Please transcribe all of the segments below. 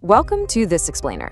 Welcome to This Explainer.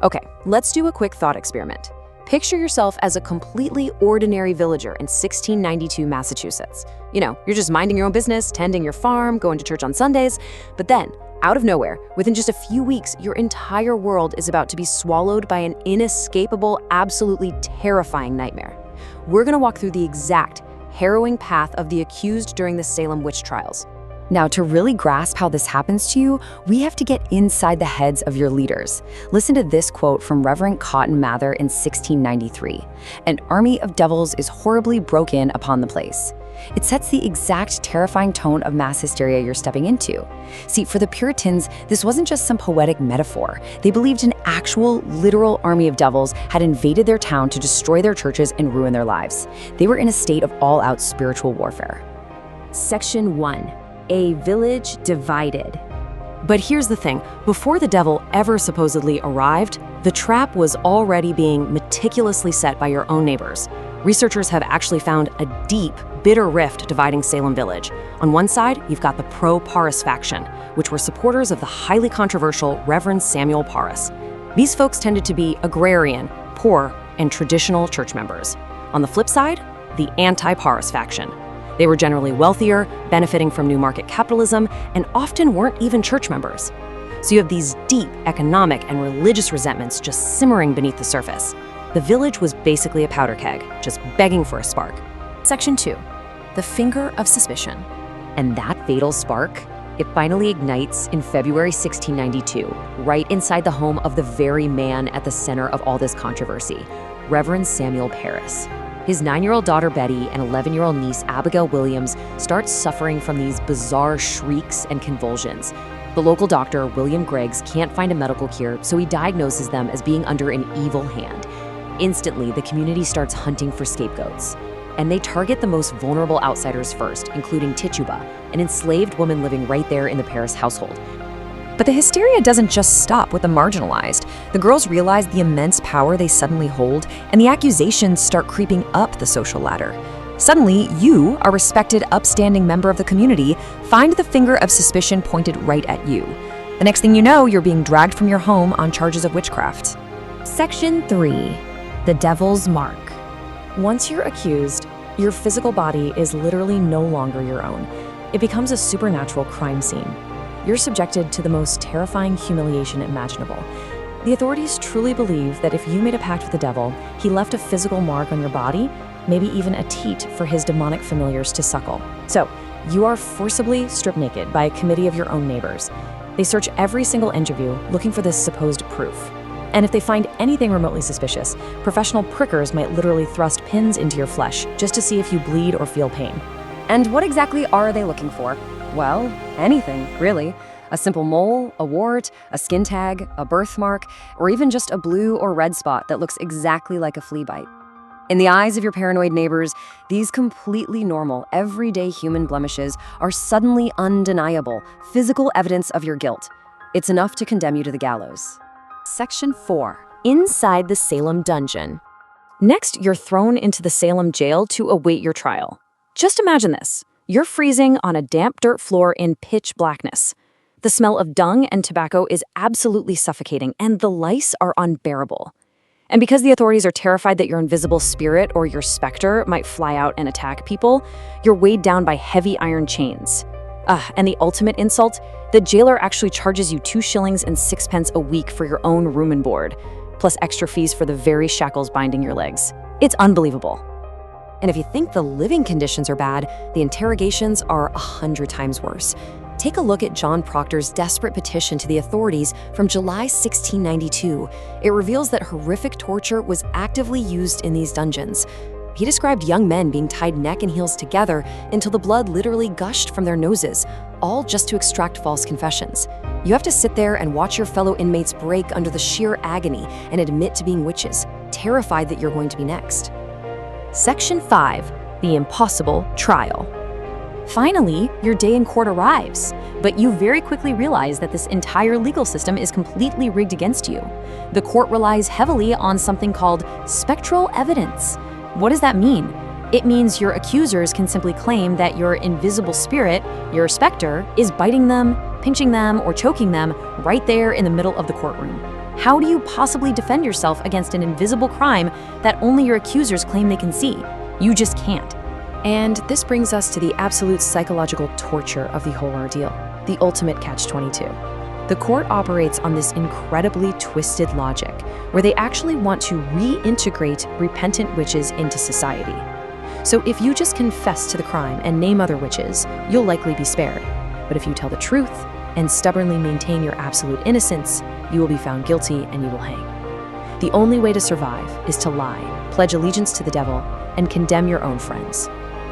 Okay, let's do a quick thought experiment. Picture yourself as a completely ordinary villager in 1692 Massachusetts. You're just minding your own business, tending your farm, going to church on Sundays, but then, out of nowhere, within just a few weeks, your entire world is about to be swallowed by an inescapable, absolutely terrifying nightmare. We're gonna walk through the exact, harrowing path of the accused during the Salem Witch Trials. Now, to really grasp how this happens to you, we have to get inside the heads of your leaders. Listen to this quote from Reverend Cotton Mather in 1693. "An army of devils is horribly broke in upon the place." It sets the exact terrifying tone of mass hysteria you're stepping into. See, for the Puritans, this wasn't just some poetic metaphor. They believed an actual, literal army of devils had invaded their town to destroy their churches and ruin their lives. They were in a state of all-out spiritual warfare. Section 1. A village divided. But here's the thing, before the devil ever supposedly arrived, the trap was already being meticulously set by your own neighbors. Researchers have actually found a deep, bitter rift dividing Salem Village. On one side, you've got the pro-Parris faction, which were supporters of the highly controversial Reverend Samuel Parris. These folks tended to be agrarian, poor, and traditional church members. On the flip side, the anti-Parris faction. They were generally wealthier, benefiting from new market capitalism, and often weren't even church members. So you have these deep economic and religious resentments just simmering beneath the surface. The village was basically a powder keg, just begging for a spark. Section 2. The finger of suspicion. And that fatal spark, it finally ignites in February 1692, right inside the home of the very man at the center of all this controversy, Reverend Samuel Parris. His 9-year-old daughter Betty and 11-year-old niece Abigail Williams start suffering from these bizarre shrieks and convulsions. The local doctor, William Greggs, can't find a medical cure, so he diagnoses them as being under an evil hand. Instantly, the community starts hunting for scapegoats. And they target the most vulnerable outsiders first, including Tituba, an enslaved woman living right there in the Parris household. But the hysteria doesn't just stop with the marginalized. The girls realize the immense power they suddenly hold, and the accusations start creeping up the social ladder. Suddenly, you, a respected, upstanding member of the community, find the finger of suspicion pointed right at you. The next thing you know, you're being dragged from your home on charges of witchcraft. Section 3. The Devil's Mark. Once you're accused, your physical body is literally no longer your own. It becomes a supernatural crime scene. You're subjected to the most terrifying humiliation imaginable. The authorities truly believe that if you made a pact with the devil, he left a physical mark on your body, maybe even a teat for his demonic familiars to suckle. So, you are forcibly stripped naked by a committee of your own neighbors. They search every single inch of you, looking for this supposed proof. And if they find anything remotely suspicious, professional prickers might literally thrust pins into your flesh just to see if you bleed or feel pain. And what exactly are they looking for? Well, anything, really. A simple mole, a wart, a skin tag, a birthmark, or even just a blue or red spot that looks exactly like a flea bite. In the eyes of your paranoid neighbors, these completely normal, everyday human blemishes are suddenly undeniable, physical evidence of your guilt. It's enough to condemn you to the gallows. Section 4. Inside the Salem Dungeon. Next, you're thrown into the Salem jail to await your trial. Just imagine this. You're freezing on a damp dirt floor in pitch blackness. The smell of dung and tobacco is absolutely suffocating, and the lice are unbearable. And because the authorities are terrified that your invisible spirit or your specter might fly out and attack people, you're weighed down by heavy iron chains. And the ultimate insult, the jailer actually charges you 2 shillings and 6 pence a week for your own room and board, plus extra fees for the very shackles binding your legs. It's unbelievable. And if you think the living conditions are bad, the interrogations are 100 times worse. Take a look at John Proctor's desperate petition to the authorities from July 1692. It reveals that horrific torture was actively used in these dungeons. He described young men being tied neck and heels together until the blood literally gushed from their noses, all just to extract false confessions. You have to sit there and watch your fellow inmates break under the sheer agony and admit to being witches, terrified that you're going to be next. Section 5. The Impossible Trial. Finally, your day in court arrives, but you very quickly realize that this entire legal system is completely rigged against you. The court relies heavily on something called spectral evidence. What does that mean? It means your accusers can simply claim that your invisible spirit, your specter, is biting them, pinching them, or choking them right there in the middle of the courtroom. How do you possibly defend yourself against an invisible crime that only your accusers claim they can see? You just can't. And this brings us to the absolute psychological torture of the whole ordeal, the ultimate catch-22. The court operates on this incredibly twisted logic, where they actually want to reintegrate repentant witches into society. So if you just confess to the crime and name other witches, you'll likely be spared. But if you tell the truth and stubbornly maintain your absolute innocence, you will be found guilty and you will hang. The only way to survive is to lie, pledge allegiance to the devil, and condemn your own friends.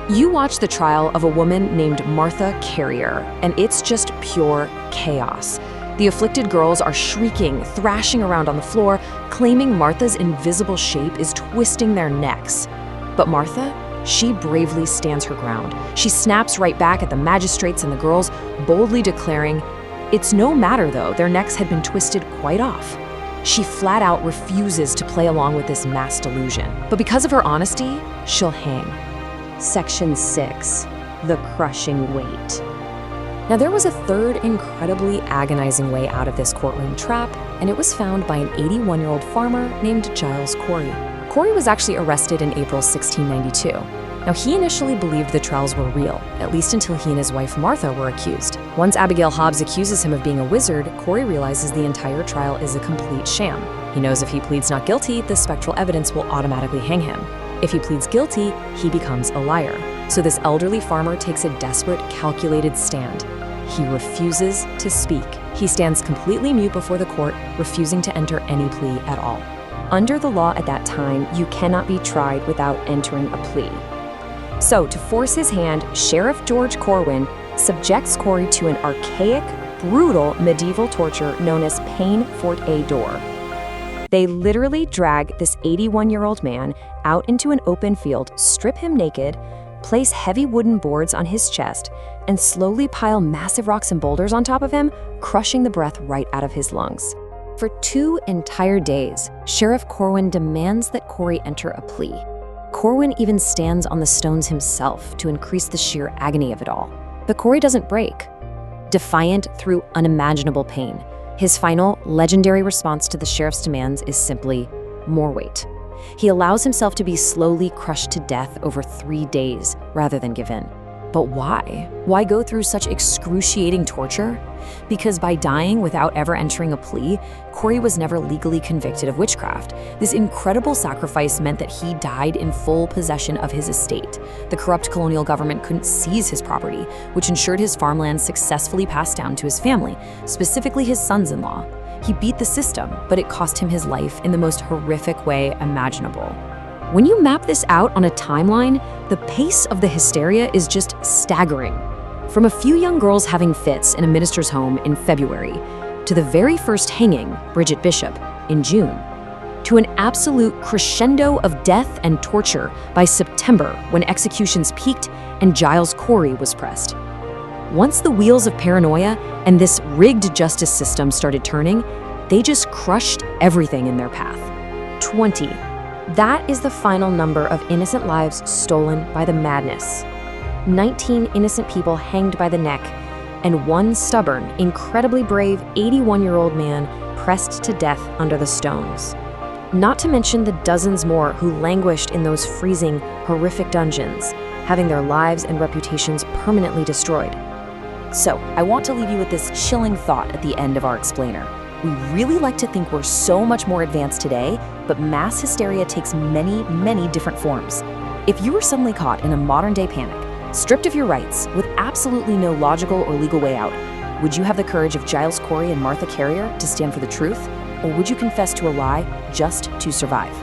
You watch the trial of a woman named Martha Carrier, and it's just pure chaos. The afflicted girls are shrieking, thrashing around on the floor, claiming Martha's invisible shape is twisting their necks. But Martha, she bravely stands her ground. She snaps right back at the magistrates and the girls, boldly declaring, "It's no matter though, their necks had been twisted quite off." She flat out refuses to play along with this mass delusion. But because of her honesty, she'll hang. Section 6, the crushing weight. Now there was a third incredibly agonizing way out of this courtroom trap, and it was found by an 81-year-old farmer named Giles Corey. Corey was actually arrested in April 1692. Now he initially believed the trials were real, at least until he and his wife Martha were accused. Once Abigail Hobbs accuses him of being a wizard, Corey realizes the entire trial is a complete sham. He knows if he pleads not guilty, the spectral evidence will automatically hang him. If he pleads guilty, he becomes a liar. So this elderly farmer takes a desperate, calculated stand. He refuses to speak. He stands completely mute before the court, refusing to enter any plea at all. Under the law at that time, you cannot be tried without entering a plea. So to force his hand, Sheriff George Corwin subjects Corey to an archaic, brutal medieval torture known as peine forte et dure. They literally drag this 81-year-old man out into an open field, strip him naked, place heavy wooden boards on his chest, and slowly pile massive rocks and boulders on top of him, crushing the breath right out of his lungs. For 2 entire days, Sheriff Corwin demands that Corey enter a plea. Corwin even stands on the stones himself to increase the sheer agony of it all. But Corey doesn't break. Defiant through unimaginable pain, his final, legendary response to the sheriff's demands is simply more weight. He allows himself to be slowly crushed to death over 3 days rather than give in. But why? Why go through such excruciating torture? Because by dying without ever entering a plea, Corey was never legally convicted of witchcraft. This incredible sacrifice meant that he died in full possession of his estate. The corrupt colonial government couldn't seize his property, which ensured his farmland successfully passed down to his family, specifically his sons-in-law. He beat the system, but it cost him his life in the most horrific way imaginable. When you map this out on a timeline, the pace of the hysteria is just staggering. From a few young girls having fits in a minister's home in February, to the very first hanging, Bridget Bishop, in June, to an absolute crescendo of death and torture by September when executions peaked and Giles Corey was pressed. Once the wheels of paranoia and this rigged justice system started turning, they just crushed everything in their path. 20. That is the final number of innocent lives stolen by the madness. 19 innocent people hanged by the neck, and one stubborn, incredibly brave 81-year-old man pressed to death under the stones. Not to mention the dozens more who languished in those freezing, horrific dungeons, having their lives and reputations permanently destroyed. So, I want to leave you with this chilling thought at the end of our explainer. We really like to think we're so much more advanced today, but mass hysteria takes many, many different forms. If you were suddenly caught in a modern-day panic, stripped of your rights, with absolutely no logical or legal way out, would you have the courage of Giles Corey and Martha Carrier to stand for the truth? Or would you confess to a lie just to survive?